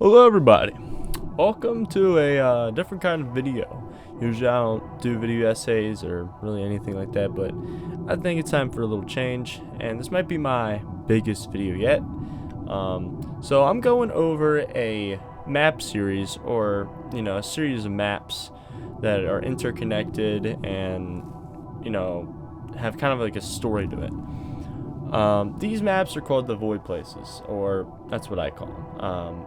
Hello everybody, welcome to a different kind of video. Usually I don't do video essays or really anything like that, but I think it's time for a little change, and this might be my biggest video yet. So I'm going over a map series, or a series of maps that are interconnected and have kind of like a story to it. These maps are called the Voidplaces, or that's what I call them.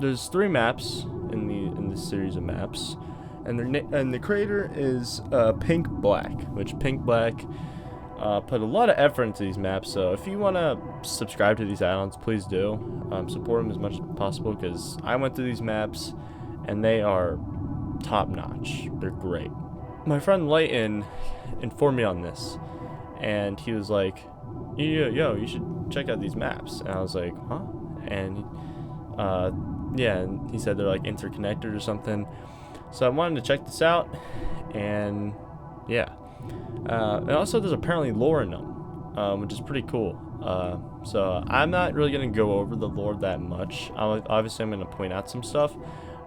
There's 3 maps in this series of maps, and the creator is Pinkplace, which Pinkplace put a lot of effort into these maps. So if you want to subscribe to these add-ons, please do. Support them as much as possible, because I went through these maps and they are top notch. They're great. My friend Layton informed me on this, and he was like, yo, you should check out these maps. And I was like, huh? And yeah, and he said they're like interconnected or something. So I wanted to check this out, and yeah. And also there's apparently lore in them, which is pretty cool. So I'm not really going to go over the lore that much. Obviously I'm going to point out some stuff,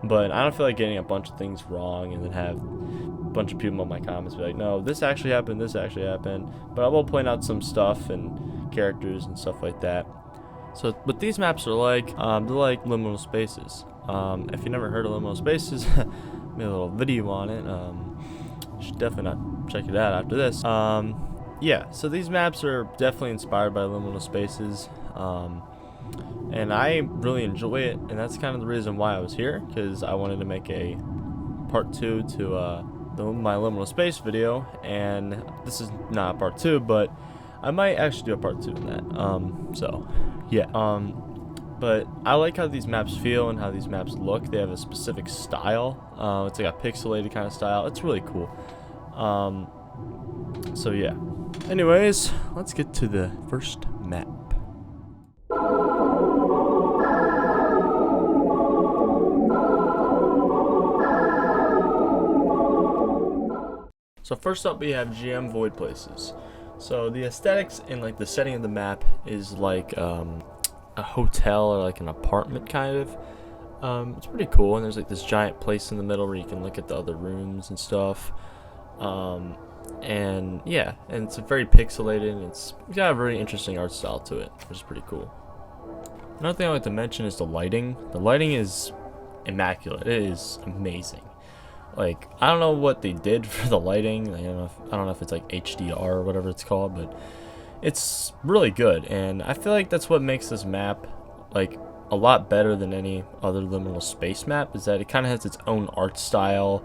but I don't feel like getting a bunch of things wrong and then have a bunch of people in my comments be like, no, this actually happened, but I will point out some stuff and characters and stuff like that. So what these maps are like, they're like Liminal Spaces. If you never heard of Liminal Spaces, made a little video on it. You should definitely not check it out after this. Yeah, so these maps are definitely inspired by Liminal Spaces, and I really enjoy it, and that's kind of the reason why I was here, because I wanted to make a part 2 to my Liminal Space video, and this is not part 2, but I might actually do a part 2 in that. So yeah, but I like how these maps feel and how these maps look. They have a specific style. It's like a pixelated kind of style. It's really cool. So yeah, anyways, let's get to the first map. So first up we have Voidplaces. So the aesthetics and like the setting of the map is like a hotel or like an apartment kind of. It's pretty cool, and there's like this giant place in the middle where you can look at the other rooms and stuff. And yeah, and it's very pixelated, and it's got a very interesting art style to it, which is pretty cool. Another thing I like to mention is the lighting. The lighting is immaculate. It is amazing. Like, I don't know what they did for the lighting. I don't know if it's like HDR or whatever it's called, but it's really good, and I feel like that's what makes this map like a lot better than any other Liminal Space map, is that it kind of has its own art style,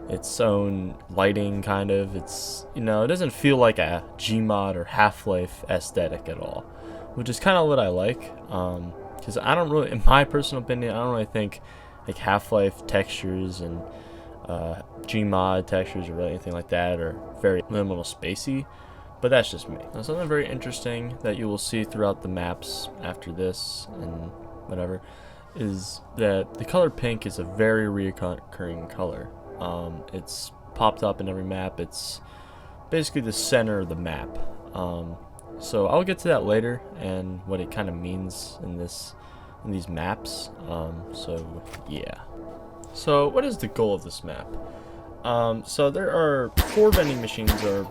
its own lighting kind of. It's, it doesn't feel like a Gmod or Half-Life aesthetic at all, which is kind of what I like, because I don't really, in my personal opinion, I don't really think like Half-Life textures and Gmod textures or really anything like that are very Liminal Spacey, but that's just me. Now, something very interesting that you will see throughout the maps after this and whatever is that the color pink is a very recurring color. It's popped up in every map. It's basically the center of the map. So I'll get to that later and what it kind of means in these maps. So yeah. So what is the goal of this map? So there are 4 vending machines, or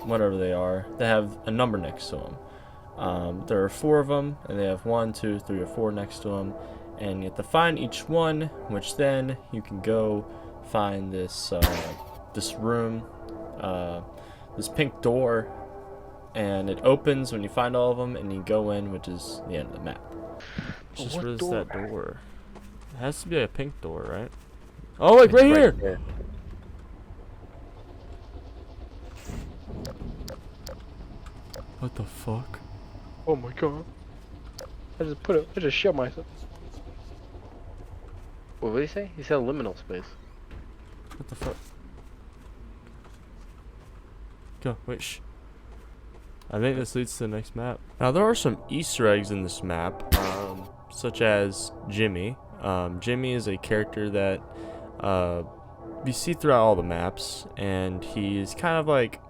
whatever they are, that have a number next to them. There are 4 of them, and they have 1, 2, 3, or 4 next to them, and you have to find each one, which then you can go find this this room, this pink door, and it opens when you find all of them, and you go in, which is the end of the map. Just what is that door? It has to be a pink door, right? Oh, like right here! There. What the fuck? Oh my god. I just shot myself. What did he say? He said liminal space. What the fuck? Go, wait, shh. I think this leads to the next map. Now there are some Easter eggs in this map, such as Jimmy. Jimmy is a character that you see throughout all the maps, and he's kind of like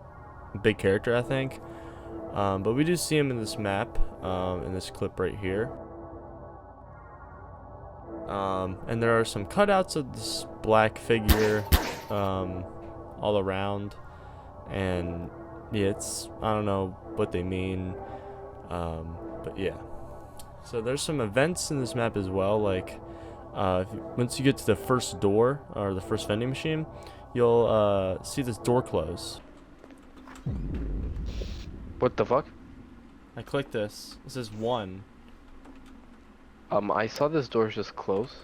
a big character, I think. But we do see him in this map, in this clip right here. And there are some cutouts of this black figure all around, and yeah, I don't know what they mean, but yeah. So there's some events in this map as well, like once you get to the first door or the first vending machine, you'll see this door close. What the fuck? I click this. It says 1. I saw this door just close.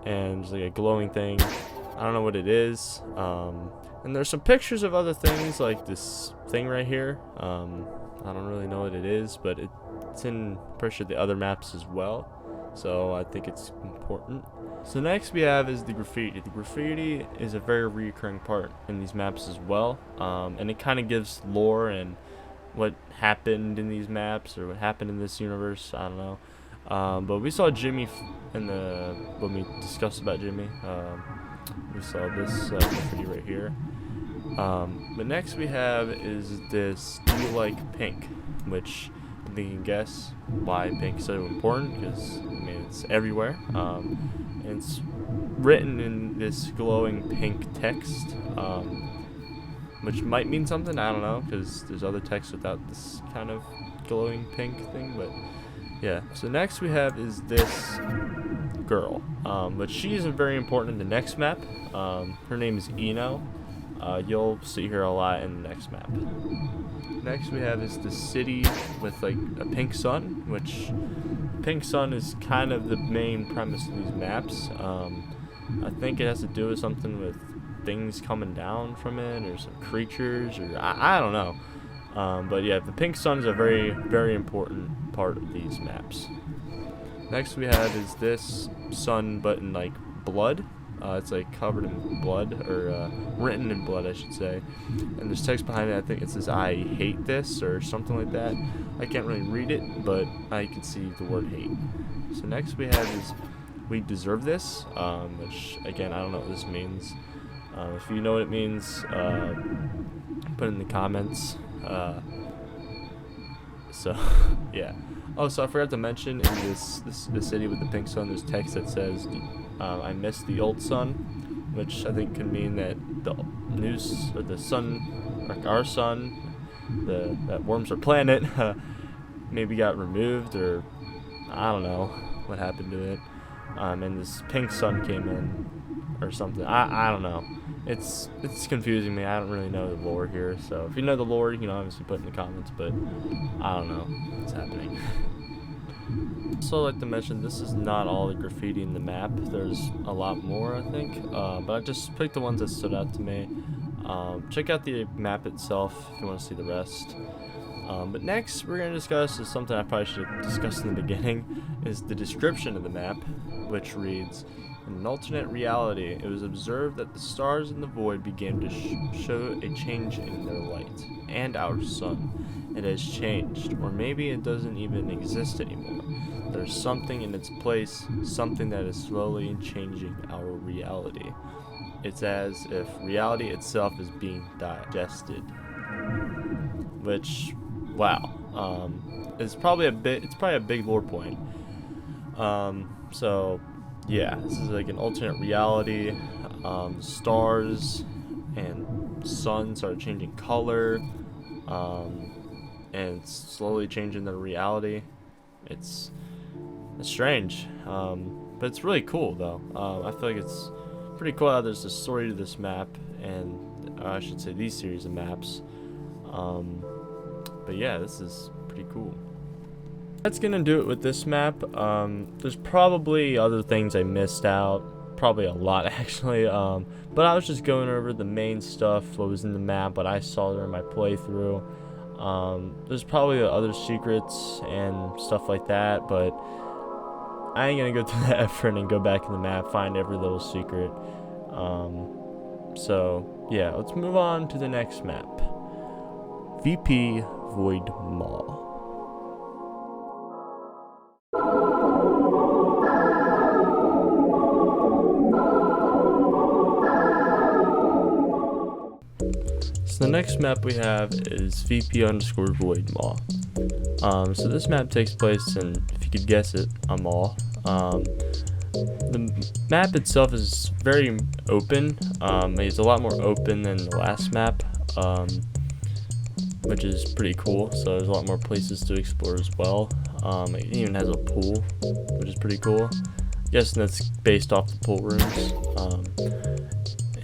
And there's like a glowing thing. I don't know what it is. And there's some pictures of other things, like this thing right here. I don't really know what it is, but it's in pretty sure the other maps as well. So I think it's important. So next we have is the graffiti. The graffiti is a very recurring part in these maps as well. And it kind of gives lore and what happened in these maps or what happened in this universe. I don't know. But we saw Jimmy when we discussed about Jimmy. We saw this graffiti right here. But next we have is this "Do you like pink?" which I think you can guess why pink is so important, because I mean it's everywhere. And it's written in this glowing pink text, which might mean something. I don't know, because there's other text without this kind of glowing pink thing, but. Yeah, so next we have is this girl, but she isn't very important in the next map. Her name is Eno. You'll see her a lot in the next map. Next we have is the city with like a pink sun, which pink sun is kind of the main premise of these maps. I think it has to do with something with things coming down from it, or some creatures, or I don't know. But yeah, the pink sun is a very, very important part of these maps. Next we have is this sun, but in like blood. It's like covered in blood, or written in blood, I should say. And there's text behind it. I think it says "I hate this" or something like that. I can't really read it, but I can see the word hate. So next we have is "We deserve this," which again I don't know what this means. If you know what it means, put it in the comments. So yeah. Oh, so I forgot to mention, in this city with the pink sun, there's text that says "I miss the old sun," which I think can mean that the news, or the sun, like our sun, that worms our planet, maybe got removed, or I don't know what happened to it. And this pink sun came in or something. I don't know. It's confusing me. I don't really know the lore here. So if you know the lore, you can obviously put in the comments, but I don't know what's happening. Also, I'd like to mention, this is not all the graffiti in the map. There's a lot more, I think. But I just picked the ones that stood out to me. Check out the map itself if you want to see the rest. But next we're going to discuss is something I probably should have discussed in the beginning, is the description of the map, which reads, "In an alternate reality, it was observed that the stars in the void began to show a change in their light, and our sun. It has changed, or maybe it doesn't even exist anymore. There's something in its place, something that is slowly changing our reality. It's as if reality itself is being digested." Which, wow, it's probably a big lore point. So yeah, this is like an alternate reality. Stars and sun start changing color, and slowly changing their reality. It's strange, but it's really cool though. I feel like it's pretty cool how there's a story to this map, and I should say these series of maps. But yeah, this is pretty cool. That's gonna do it with this map. There's probably other things I missed out, probably a lot actually, but I was just going over the main stuff, what was in the map, what I saw during my playthrough. There's probably other secrets and stuff like that, but I ain't gonna go through that effort and go back in the map, find every little secret. So yeah, let's move on to the next map, VP Voidmall. So the next map we have is VP_Voidmall. So this map takes place in, if you could guess it, a mall. The map itself is very open. It's a lot more open than the last map, which is pretty cool. So there's a lot more places to explore as well. It even has a pool, which is pretty cool. Guessing that's based off the pool rooms.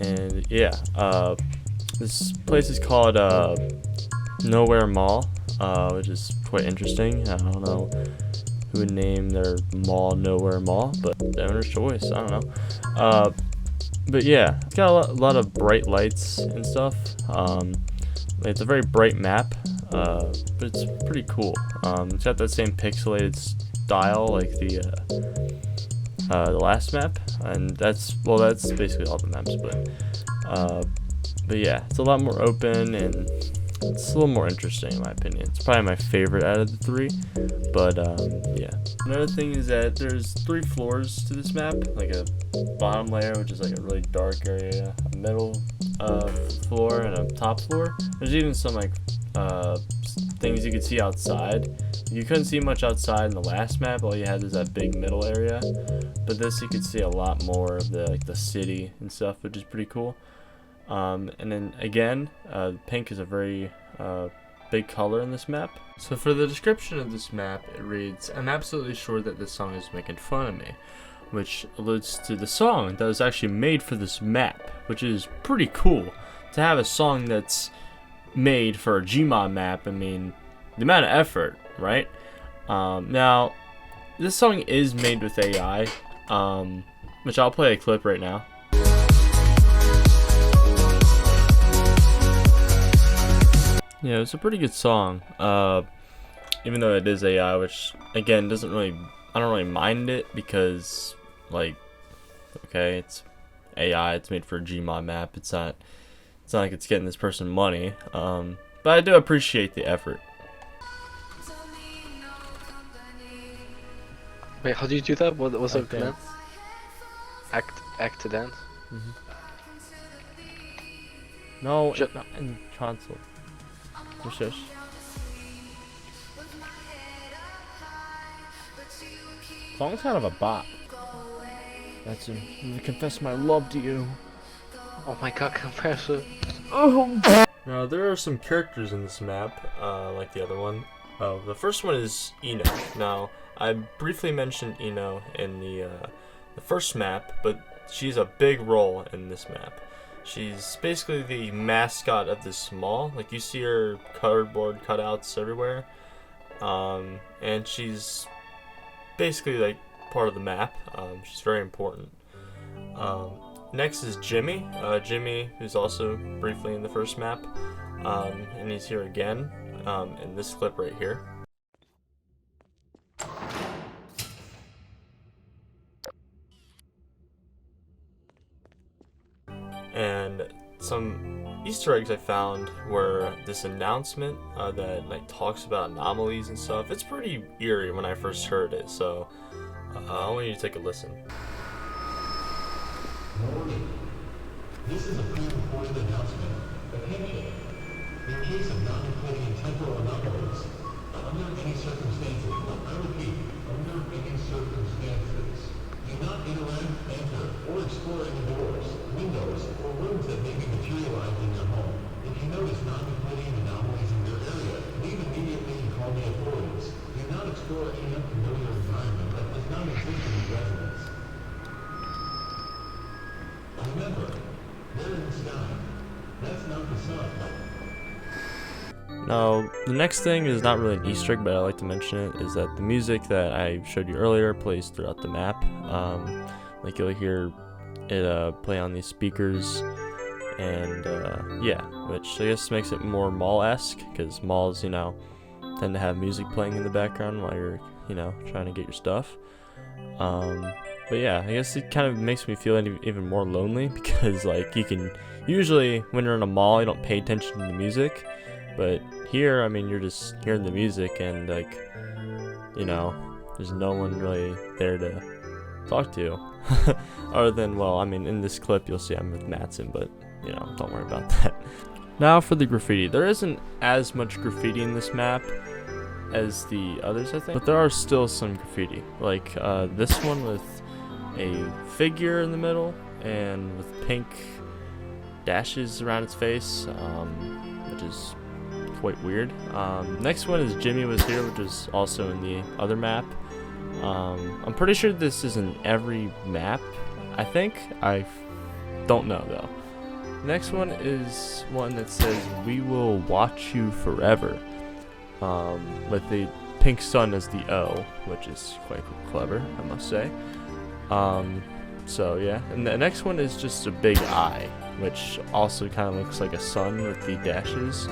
And yeah, this place is called Nowhere Mall, which is quite interesting. I don't know who would name their mall Nowhere Mall, but the owner's choice. I don't know. But yeah, it's got a lot of bright lights and stuff. It's a very bright map, but it's pretty cool. It's got that same pixelated style like the last map, and that's basically all the maps. But yeah, it's a lot more open and it's a little more interesting in my opinion. It's probably my favorite out of the three. But yeah. Another thing is that there's 3 floors to this map, like a bottom layer, which is like a really dark area, a middle floor, and a top floor. There's even some like things you could see outside. You couldn't see much outside in the last map. All you had is that big middle area. But this you could see a lot more of the city and stuff, which is pretty cool. And then again, pink is a very big color in this map. So for the description of this map, it reads, "I'm absolutely sure that this song is making fun of me," which alludes to the song that was actually made for this map, which is pretty cool to have a song that's made for a Gmod map. I mean, the amount of effort, right? Now, this song is made with AI, which I'll play a clip right now. Yeah, it's a pretty good song, even though it is AI, which again I don't really mind it because, like, okay, it's AI, it's made for a Gmod map, it's not like it's getting this person money, but I do appreciate the effort. Wait, how do you do that? What's the command? Dance. Act to dance? No, not in console. Shush. Song's kind of a bop. That's I'm gonna confess my love to you. Oh my god, confess it. Now there are some characters in this map, like the other one. The first one is Eno. Now I briefly mentioned Eno in the first map, but she's a big role in this map. She's basically the mascot of this mall. Like, you see her cardboard cutouts everywhere. And she's basically like part of the map. She's very important. Next is Jimmy. Jimmy, who's also briefly in the first map. And he's here again in this clip right here. And some Easter eggs I found were this announcement that like talks about anomalies and stuff. It's pretty eerie when I first heard it, so I want you to take a listen. Warning. This is a pre-recorded announcement. Attention. In case of non-Euclidean temporal anomalies, under any circumstances, I repeat, under any circumstances, do not interact, enter, or explore any doors, windows, or rooms that may be materialized in your home. If you notice non-Euclidean anomalies in your area, leave immediately and call the authorities. Do not explore any unfamiliar environment that does not exist in your residence. Remember, they're in the sky. That's not the sun. Now, the next thing is not really an Easter egg, but I like to mention it, is that the music that I showed you earlier plays throughout the map. Like, you'll hear it play on these speakers, and yeah, which I guess makes it more mall-esque, because malls, you know, tend to have music playing in the background while you're, you know, trying to get your stuff. But yeah, I guess it kind of makes me feel even more lonely, because like, you can usually, when you're in a mall, you don't pay attention to the music, but here, I mean, you're just hearing the music, and like, you know, there's no one really there to talk to. Other than, well, I mean, in this clip you'll see I'm with Matson, but you know, don't worry about that. Now for the graffiti. There isn't as much graffiti in this map as the others, I think, but there are still some graffiti, like this one with a figure in the middle and with pink dashes around its face, which is quite weird. Next one is Jimmy Was Here, which is also in the other map. I'm pretty sure this is in every map, I think. I don't know though. Next one is one that says "We Will Watch You Forever," with the pink sun as the O, which is quite clever, I must say. So yeah, and the next one is just a big eye, which also kind of looks like a sun with the dashes,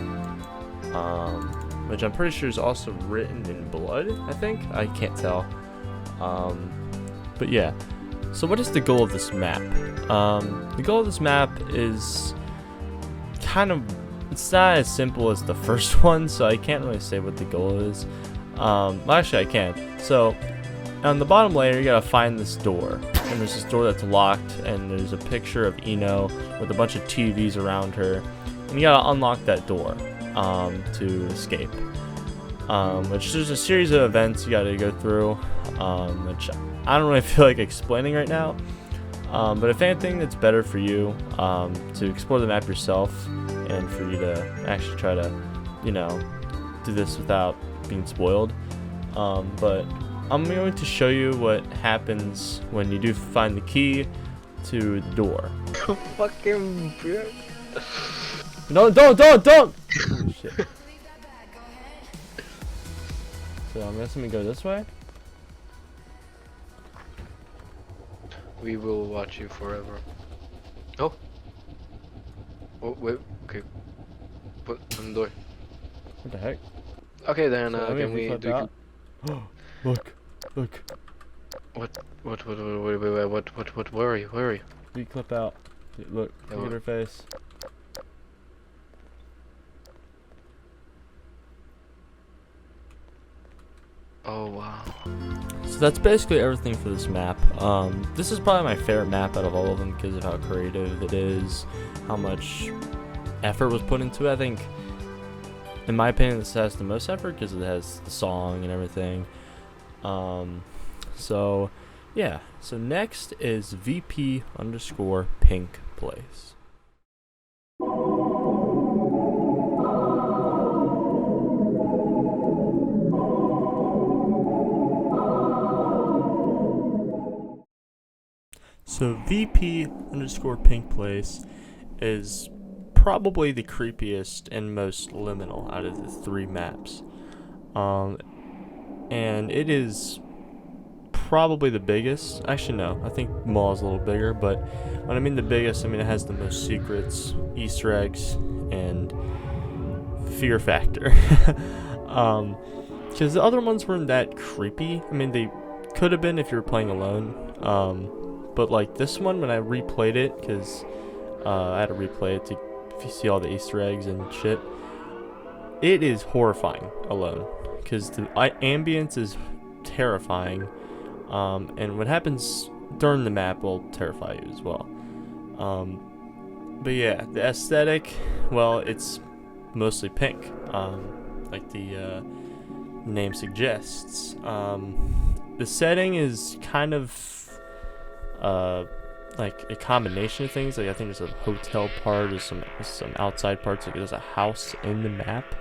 which I'm pretty sure is also written in blood, I think. I can't tell. But yeah, so what is the goal of this map? The goal of this map is kind of, it's not as simple as the first one, so I can't really say what the goal is. Well, actually I can. So on the bottom layer you gotta find this door, and there's this door that's locked, and there's a picture of Eno with a bunch of TVs around her, and you gotta unlock that door to escape. Which there's a series of events you gotta go through, which I don't really feel like explaining right now. But if anything, it's better for you to explore the map yourself, and for you to actually try to, you know, do this without being spoiled. But I'm going to show you what happens when you do find the key to the door. Fucking bro. No, don't! Oh, shit. So I'm guessing we go this way? We will watch you forever. Oh. Oh wait. Okay. Put on the door. What the heck? Okay then. So Can we do? out? Look. What? Wait. Where are you? Where are you? You clip out. Look at her face. Oh wow. So that's basically everything for this map. This is probably my favorite map out of all of them because of how creative it is, how much effort was put into it. I think, in my opinion, this has the most effort because it has the song and everything. So yeah. So next is VP_Pinkplace. So VP_Pinkplace is probably the creepiest and most liminal out of the three maps. And it is probably the biggest. Actually no, I think Mall is a little bigger, but when I mean the biggest, I mean it has the most secrets, Easter eggs, and fear factor. Because the other ones weren't that creepy. I mean, they could have been if you were playing alone. But like this one, when I replayed it, because I had to replay it to see all the Easter eggs and shit, it is horrifying alone, because the ambience is terrifying, and what happens during the map will terrify you as well. But yeah, the aesthetic, well, it's mostly pink, like the name suggests. The setting is kind of like a combination of things. Like I think there's a hotel part, there's some outside parts. Like there's a house in the map,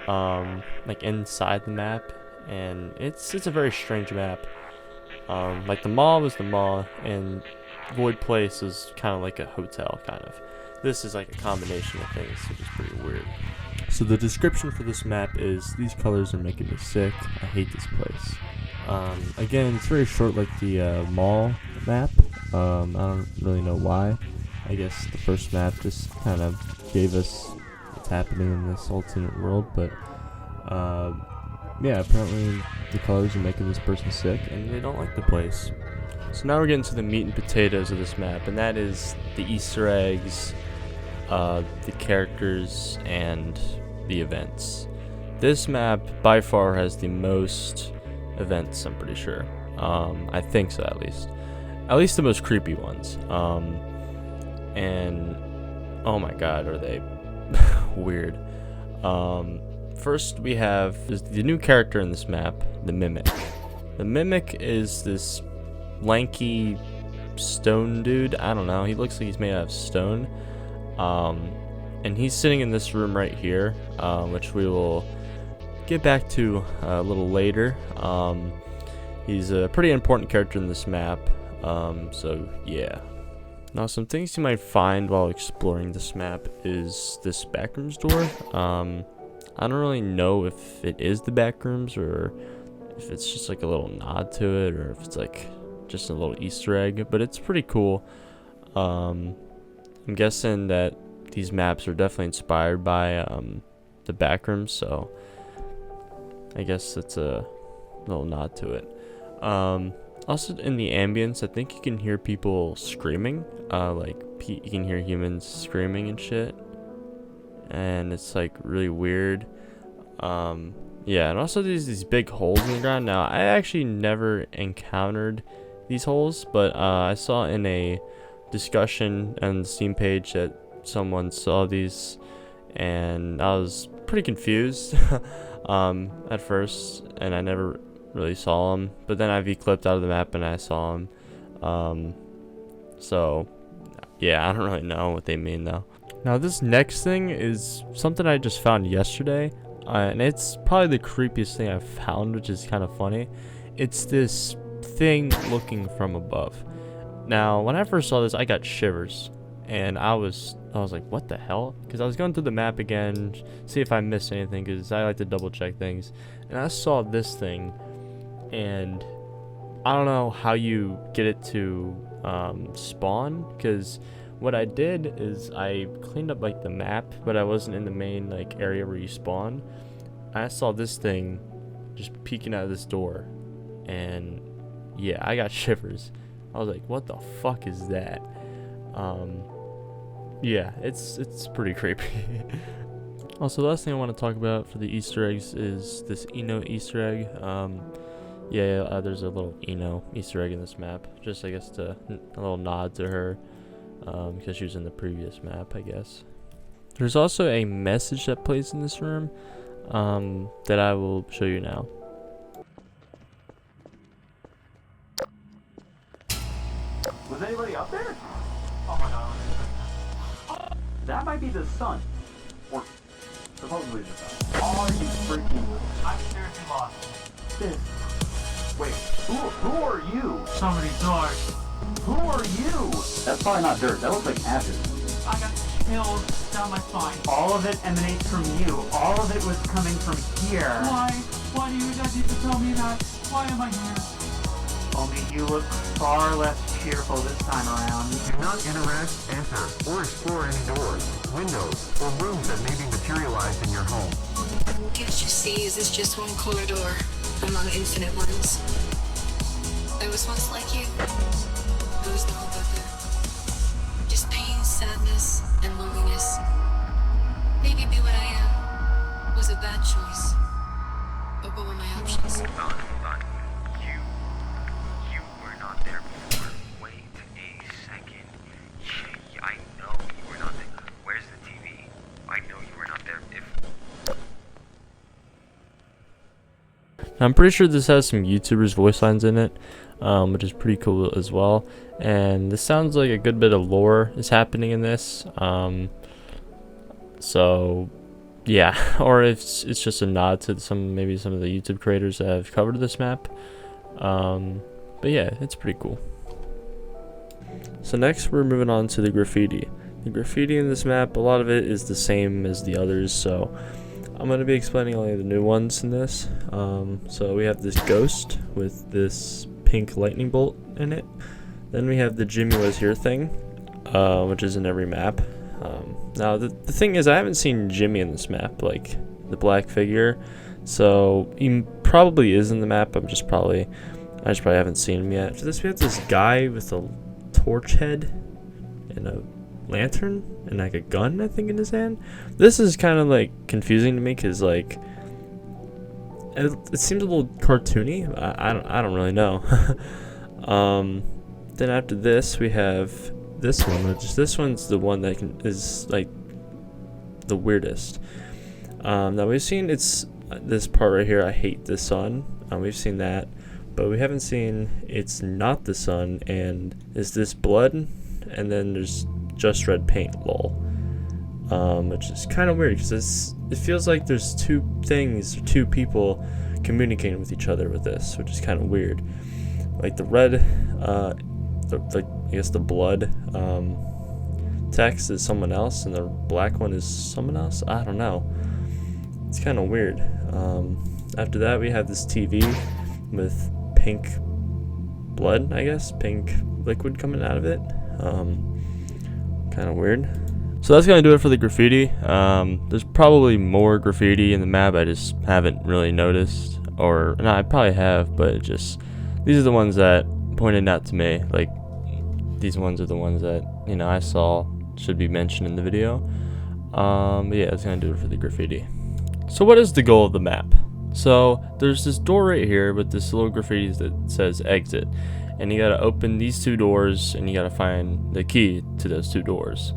like inside the map, and it's a very strange map. Like the mall was the mall, and Voidplace is kind of like a hotel kind of. This is like a combination of things, which is pretty weird. So the description for this map is: these colors are making me sick. I hate this place. Again, it's very short, like the mall map. I don't really know why. I guess the first map just kind of gave us what's happening in this alternate world, but yeah, apparently the colors are making this person sick and they don't like the place. So now we're getting to the meat and potatoes of this map, and that is the Easter eggs, the characters, and the events. This map by far has the most events, I'm pretty sure. I think so, at least the most creepy ones. And oh my god, are they weird. First we have the new character in this map, the Mimic. The Mimic is this lanky stone dude. I don't know. He looks like he's made out of stone. And he's sitting in this room right here, which we will get back to a little later. He's a pretty important character in this map. So yeah. Now, some things you might find while exploring this map is this backrooms door. I don't really know if it is the backrooms or if it's just like a little nod to it, or if it's like just a little Easter egg, but it's pretty cool. I'm guessing that these maps are definitely inspired by the backrooms, so I guess it's a little nod to it. Also, in the ambience, I think you can hear people screaming. You can hear humans screaming and shit, and it's like really weird. Yeah, and also there's these big holes in the ground. Now, I actually never encountered these holes, but I saw in a discussion on the Steam page that someone saw these, and I was pretty confused at first, and I never really saw them, but then I V-clipped out of the map and I saw them. So yeah, I don't really know what they mean though. Now, this next thing is something I just found yesterday, and it's probably the creepiest thing I've found, which is kind of funny. It's this thing looking from above. Now, when I first saw this, I got shivers, and I was like, what the hell? Because I was going through the map again, see if I missed anything, because I like to double check things, and I saw this thing, and I don't know how you get it to spawn, because what I did is I cleaned up like the map, but I wasn't in the main like area where you spawn. I saw this thing just peeking out of this door, and yeah, I got shivers. I was like, what the fuck is that? Yeah, it's pretty creepy. Also, the last thing I want to talk about for the Easter eggs is this Eno Easter egg. There's a little Eno Easter egg in this map, just I guess a little nod to her, because she was in the previous map, I guess. There's also a message that plays in this room that I will show you now. Was anybody up there? Oh my god. That might be the sun. Or supposedly the sun. Are you freaking? I'm seriously lost. This. Wait, who are you? Somebody's dark. Who are you? That's probably not dirt. That looks like acid. I got chills down my spine. All of it emanates from you. All of it was coming from here. Why? Why do you guys need to tell me that? Why am I here? Only you look far less cheerful this time around. Do not interact, enter, or explore any doors, windows, or rooms that may be materialized in your home. Can't you see, is this just one corridor among infinite ones? I was once like you. There was no hope out there. Just pain, sadness, and loneliness. Maybe be what I am was a bad choice. But what were my options? Hold on. You were not there before. Wait a second. I know you were not there. Where's the TV? I know you were not there. I'm pretty sure this has some YouTubers' voice lines in it, which is pretty cool as well. And this sounds like a good bit of lore is happening in this. So yeah, or if it's just a nod to maybe some of the YouTube creators that have covered this map. But yeah, it's pretty cool. So next we're moving on to the graffiti. The graffiti in this map, a lot of it is the same as the others, so I'm going to be explaining only the new ones in this. So we have this ghost with this pink lightning bolt in it. Then we have the Jimmy Was Here thing, which is in every map. Now the thing is, I haven't seen Jimmy in this map, like the black figure. So he probably is in the map. I just probably haven't seen him yet. After this, we have this guy with a torch head and a lantern and like a gun, I think, in his hand. This is kind of like confusing to me because like it seems a little cartoony. I don't really know. Then after this we have this one, this one's the one that is like the weirdest. Now we've seen this part right here, I hate the sun. We've seen that. but we haven't seen It's Not the Sun and Is This Blood? And then there's Just Red Paint, lol. Which is kind of weird because it feels like there's two things, or two people communicating with each other with this, which is kind of weird. Like the red, I guess the blood text is someone else, and the black one is someone else. I don't know. It's kind of weird. After that, we have this TV with pink blood, I guess, pink liquid coming out of it. Kind of weird. So that's gonna do it for the graffiti. There's probably more graffiti in the map. I just haven't really noticed, or no, I probably have, but these are the ones that pointed out to me. Like these ones are the ones that I saw should be mentioned in the video. But yeah, that's gonna do it for the graffiti. So what is the goal of the map? So there's this door right here with this little graffiti that says exit, and you gotta open these two doors, and you gotta find the key to those two doors.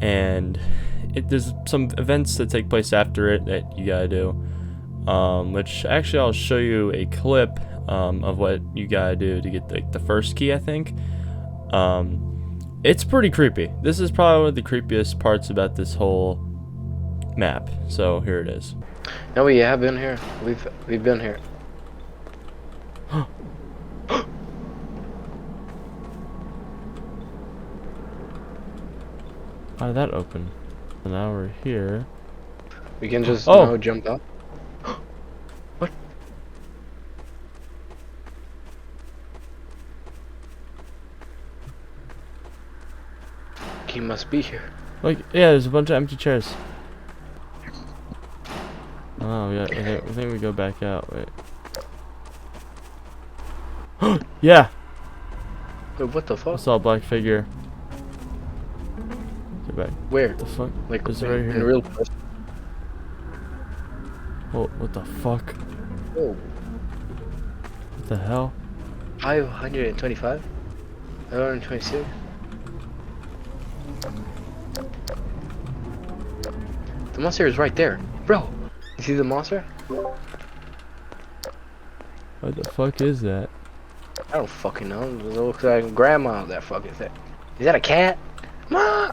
And there's some events that take place after it that you gotta do, which actually I'll show you a clip of what you gotta do to get the first key, I think. It's pretty creepy. This is probably one of the creepiest parts about this whole map. So here it is. No, we have been here. We've been here. How did that open? So now we're here. We can just jump up. What? He must be here. Like, yeah, there's a bunch of empty chairs. Oh, yeah, I think we go back out. Wait. Yeah! Wait, what the I fuck? saw a black figure. Get back. Where? What the fuck? Like, it's right here. in real person? Oh, what the fuck? Oh. What the hell? 525? 526? The monster is right there. Bro, you see the monster? What the fuck is that? I don't fucking know. It looks like grandma, that fucking thing. Is that a cat? Mom!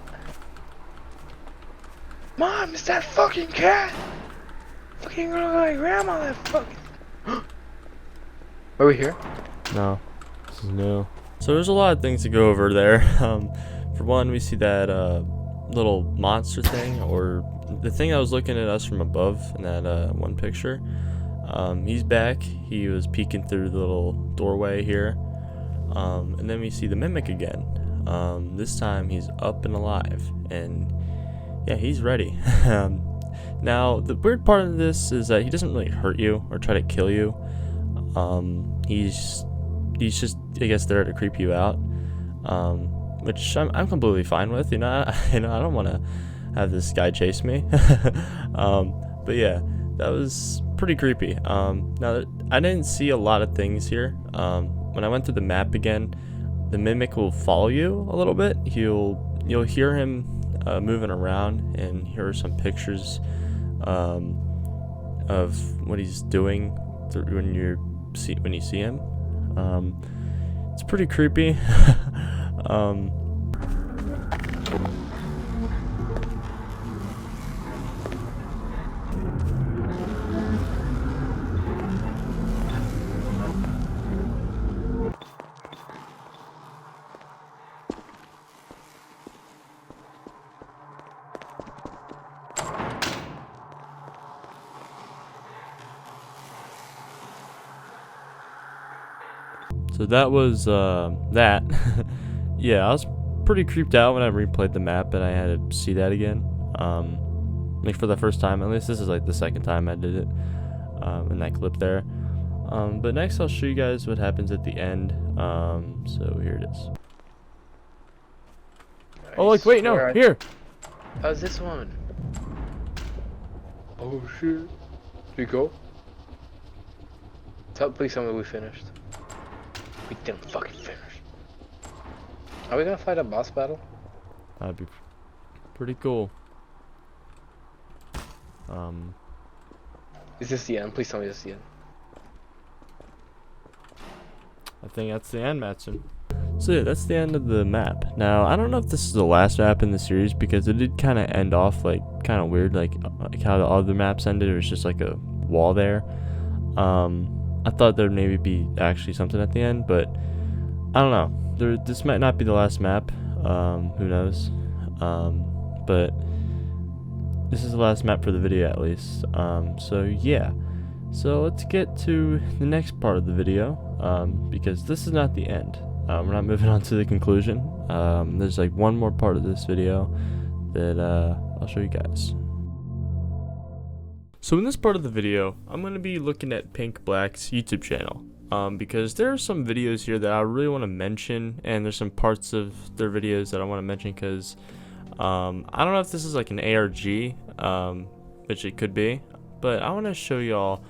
Mom, is that fucking cat? Fucking look like grandma, that fucking... Are we here? No. This is new. So there's a lot of things to go over there. For one, we see that little monster thing, or the thing that was looking at us from above in that one picture. He's back. He was peeking through the little doorway here. And then we see the mimic again. This time he's up and alive, and yeah, he's ready. Now the weird part of this is that he doesn't really hurt you or try to kill you. He's just, I guess, there to creep you out, which I'm completely fine with. I don't want to have this guy chase me. But yeah, that was pretty creepy. Now I didn't see a lot of things here. When I went through the map again, the mimic will follow you a little bit. You'll hear him moving around, and here are some pictures of what he's doing when you see him. It's pretty creepy. So that was that. Yeah, I was pretty creeped out when I replayed the map and I had to see that again. Like for the first time, at least. This is like the second time I did it in that clip there. But next I'll show you guys what happens at the end. So here it is. Oh look, wait, no, here! How's this one? Oh shit. Did we go? Please tell me we finished. We didn't fucking finish. Are we gonna fight a boss battle? That'd be pretty cool. Is this the end? Please tell me this is the end. I think that's the end, Matson. So yeah, that's the end of the map. Now, I don't know if this is the last map in the series because it did kind of end off like kind of weird, like how the other maps ended. It was just like a wall there. I thought there'd maybe be actually something at the end, but I don't know. This might not be the last map. Who knows? But this is the last map for the video at least. So yeah. So let's get to the next part of the video, because this is not the end. We're not moving on to the conclusion. There's like one more part of this video that I'll show you guys. So in this part of the video, I'm going to be looking at Pinkplace's YouTube channel, because there are some videos here that I really want to mention, and there's some parts of their videos that I want to mention because I don't know if this is like an ARG, which it could be, but I want to show y'all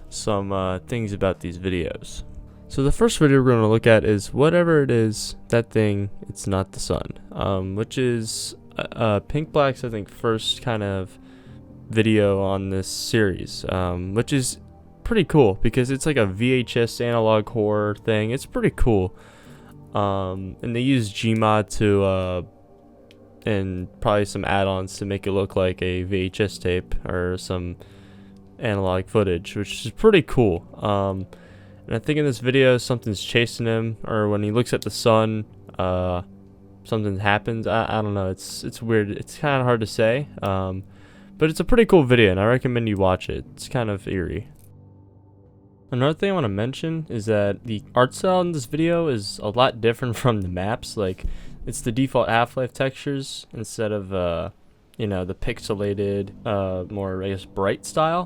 some things about these videos. So the first video we're going to look at is whatever it is, that thing, it's not the sun, which is Pinkplace's, I think, first kind of video on this series, which is pretty cool because it's like a VHS analog horror thing. It's pretty cool, and they use Gmod to and probably some add-ons to make it look like a VHS tape or some analog footage, which is pretty cool. And I think in this video something's chasing him, or when he looks at the sun, something happens. I don't know, it's weird, it's kind of hard to say, but it's a pretty cool video and I recommend you watch it. It's kind of eerie. Another thing I want to mention is that the art style in this video is a lot different from the maps. Like, it's the default Half-Life textures instead of you know, the pixelated, more, I guess, bright style,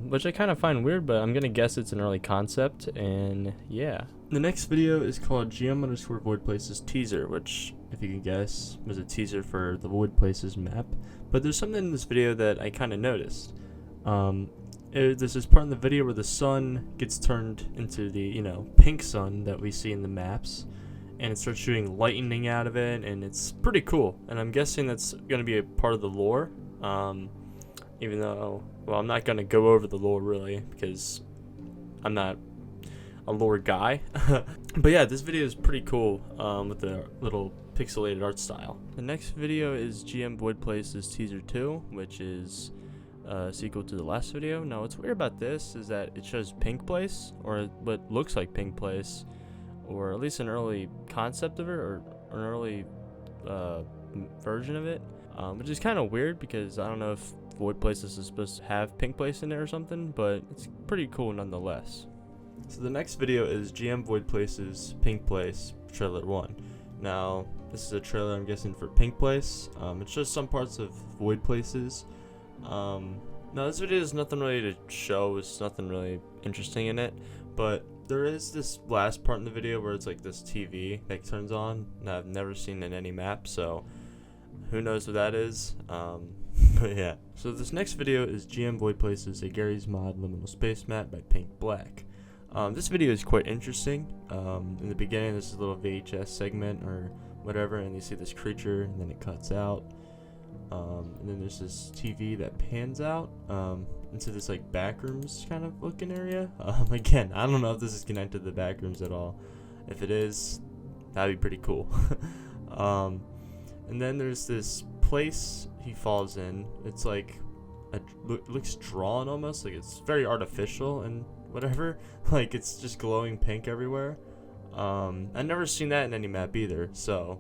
which I kind of find weird, but I'm gonna guess it's an early concept, and yeah. The next video is called GM_Voidplaces teaser, which, if you can guess, was a teaser for the Voidplaces map. But there's something in this video that I kind of noticed. There's this part in the video where the sun gets turned into the, you know, pink sun that we see in the maps, and it starts shooting lightning out of it, and it's pretty cool. And I'm guessing that's going to be a part of the lore, even though, well, I'm not going to go over the lore really because I'm not a lore guy. But yeah, this video is pretty cool, with the little pixelated art style. The next video is GM Voidplaces Teaser 2, which is a sequel to the last video. Now, what's weird about this is that it shows Pinkplace, or what looks like Pinkplace, or at least an early concept of it, or an early version of it, which is kind of weird because I don't know if Voidplaces is supposed to have Pinkplace in it or something, but it's pretty cool nonetheless. So the next video is GM Voidplaces Pinkplace Trailer 1. Now, this is a trailer, I'm guessing, for Pinkplace. It shows some parts of Voidplaces. Now, this video is nothing really to show, it's nothing really interesting in it, but there is this last part in the video where it's like this TV that turns on, and I've never seen in any map, so who knows what that is. But yeah. So this next video is GM Voidplaces, a Geis mod liminal space map by Pinkplace. This video is quite interesting. In the beginning, this is a little VHS segment or whatever, and you see this creature, and then it cuts out. And then there's this TV that pans out into this like backrooms kind of looking area. Again, I don't know if this is connected to the backrooms at all. If it is, that'd be pretty cool. And then there's this place he falls in. It's like looks drawn almost, like it's very artificial and whatever. Like it's just glowing pink everywhere. I've never seen that in any map either. So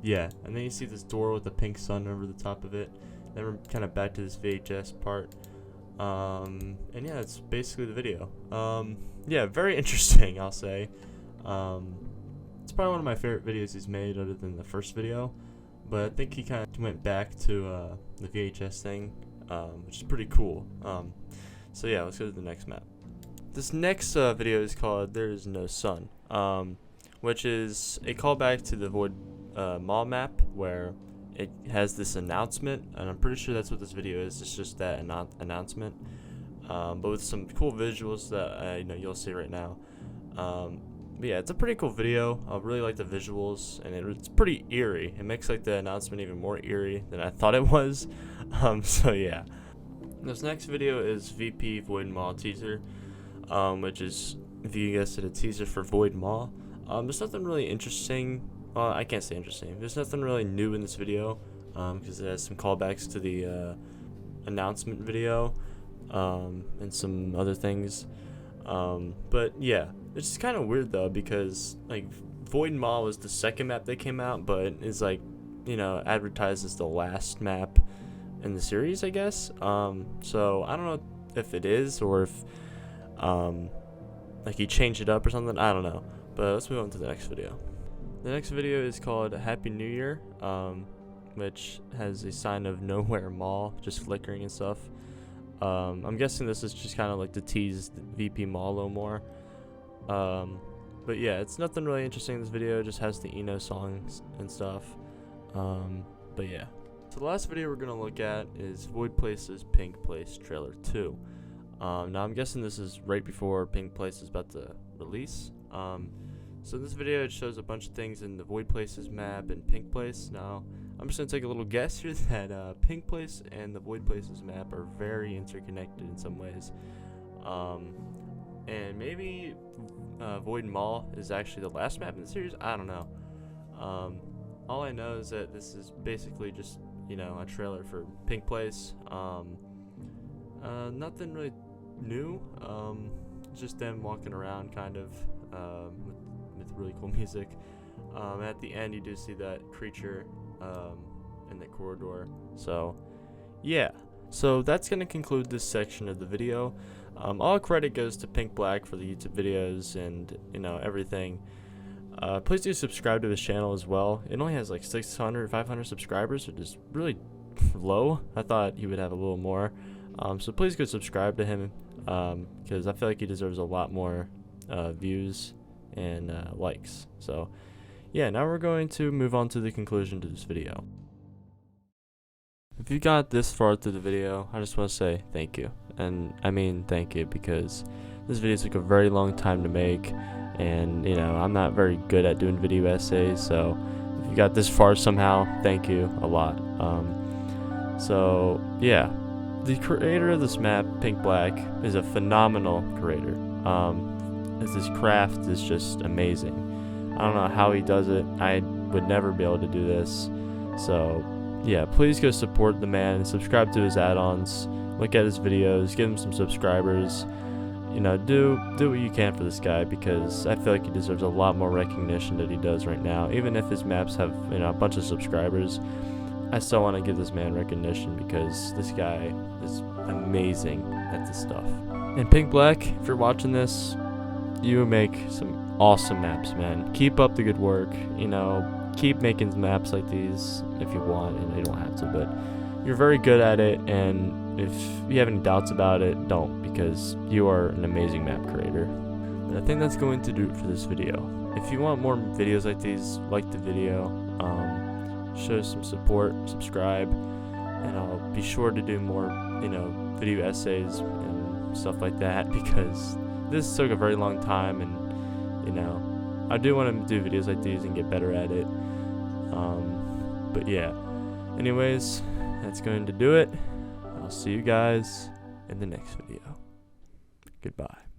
yeah, and then you see this door with a pink sun over the top of it. Then we're kind of back to this VHS part. And yeah, that's basically the video. Yeah, very interesting, I'll say. It's probably one of my favorite videos he's made other than the first video, but I think he kind of went back to the VHS thing, which is pretty cool. So yeah, let's go to the next map. This next video is called There Is No Sun, which is a callback to the Voidmall map where it has this announcement, and I'm pretty sure that's what this video is. It's just that announcement, but with some cool visuals that you'll see right now. But yeah, it's a pretty cool video. I really like the visuals, and it's pretty eerie. It makes like the announcement even more eerie than I thought it was. So yeah. This next video is VP Voidmall teaser, which is if you guessed it, a teaser for Voidmall. There's nothing really interesting. I can't say interesting. There's nothing really new in this video, because it has some callbacks to the announcement video, and some other things. But yeah, it's just kind of weird though, because like Voidmall was the second map that came out, but is like, you know, advertised as the last map in the series, I guess. So I don't know if it is, or if like he changed it up or something. I don't know. But let's move on to the next video. The next video is called Happy New Year, which has a sign of Nowhere Mall just flickering and stuff. I'm guessing this is just kind of like to tease VP Mall a little more. But yeah, it's nothing really interesting in this video. It just has the Eno songs and stuff. But yeah. So the last video we're going to look at is Voidplaces Pinkplace Trailer 2. Now I'm guessing this is right before Pinkplace is about to release. So in this video it shows a bunch of things in the Voidplaces map and Pinkplace. Now I'm just going to take a little guess here that Pinkplace and the Voidplaces map are very interconnected in some ways. And maybe Voidmall is actually the last map in the series. I don't know. All I know is that this is basically just, you know, a trailer for Pinkplace. Nothing really new. Just them walking around kind of with really cool music. At the end you do see that creature in the corridor. So yeah, so that's gonna conclude this section of the video. All credit goes to Pink Black for the YouTube videos and, you know, everything. Please do subscribe to his channel as well. It only has like 600, 500 subscribers, which is really low. I thought he would have a little more. So please go subscribe to him, because I feel like he deserves a lot more views and likes. So yeah, now we're going to move on to the conclusion to this video. If you got this far through the video, I just want to say thank you. And I mean thank you, because this video took a very long time to make, and you know, I'm not very good at doing video essays, so if you got this far somehow, thank you a lot. So yeah, the creator of this map, Pink Black, is a phenomenal creator. His craft is just amazing. I don't know how he does it. I would never be able to do this. So yeah, please go support the man and subscribe to his add-ons. Look at his videos, give him some subscribers. You know, do what you can for this guy, because I feel like he deserves a lot more recognition than he does right now. Even if his maps have, you know, a bunch of subscribers, I still want to give this man recognition, because this guy is amazing at this stuff. And Pink Black, if you're watching this, you make some awesome maps, man. Keep up the good work. You know, keep making maps like these if you want, and you don't have to, but you're very good at it. And if you have any doubts about it, don't, because you are an amazing map creator. And I think that's going to do it for this video. If you want more videos like these, like the video, show some support, subscribe, and I'll be sure to do more, you know, video essays and stuff like that, because this took a very long time, and you know, I do want to do videos like these and get better at it. But yeah, anyways, that's going to do it. I'll see you guys in the next video. Goodbye.